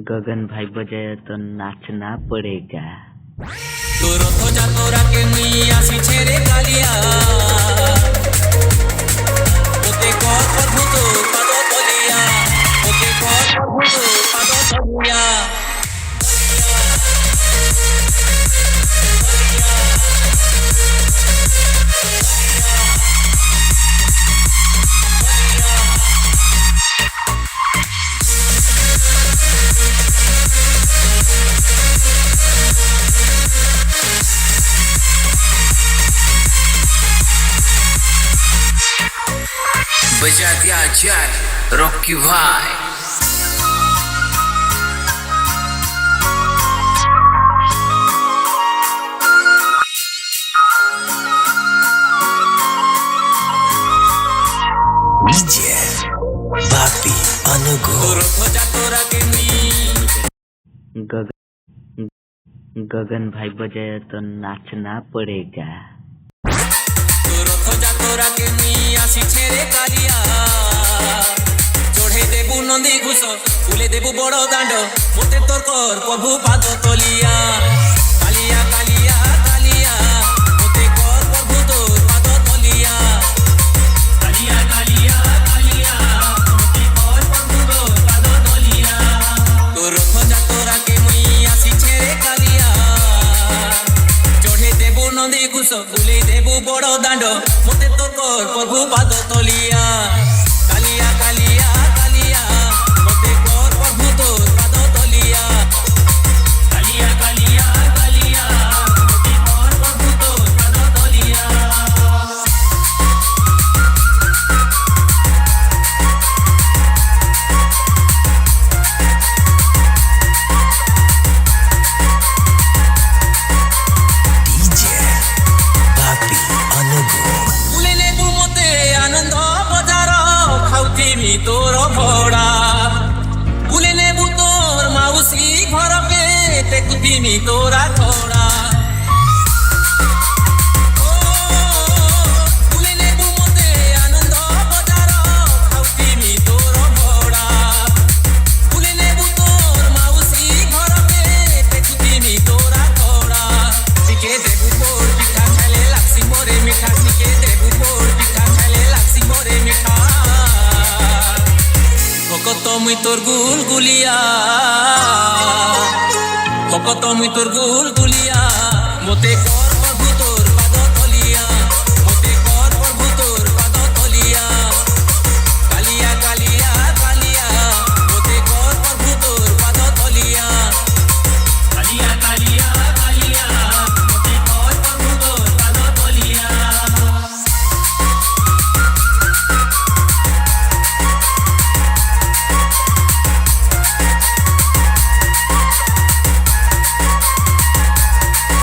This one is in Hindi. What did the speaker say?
गगन भाई बजाया तो नाचना पड़ेगा। तो रथ जातरा के मुइया सिछेरे कालिया ओते कर प्रभु तो पाद तलिया ओते कर प्रभु तो पाद तलिया बजा दिया जाए रॉकी भाई। डीजे बापी अनुगो गगन भाई बजाया तो नाचना पड़ेगा। रथ जातरा के मुइया सिछेरे कालिया चढ़े देबू नंदी घुष फुले देबू बड़ दांड मोते तोर कर प्रभु पाद तलिया कालिया कालिया कालिया मोते कर प्रभु तोर पाद तलिया कालिया कालिया कालिया मोते कर प्रभु तोर पाद तलिया तो रथ जातरा के मुइया सिछेरे कालिया चढ़े देबू नंदी घुष फुले देबू बड़ दांड मोते तोर कर प्रभु पाद तलिया कालिया कालिया कालिया मोते कर प्रभु तोर पाद तलिया कालिया कालिया कालिया मोते कर प्रभु तोर पाद तलिया। डीजे बापी अनुगो तोर भड़ा बुले नेबू तोर माउसी घर पे टेकुतीमी तोरा थोड़ा बुले नेबू मते आनंद बजार खाउतीमी तोर भड़ा बुले नेबू तोर माउसी घर पे टेकुतीमी तोरा थोड़ा टिके देबू पोड़ पिठा खाले लाक्सी मोरे मिठा टिके देबू पोड़ पिठा खाले लाक्सी मोरे मिठा भकत मुई तोर गुलगुलिया भकत मुई तोर गुलगुलिया मोते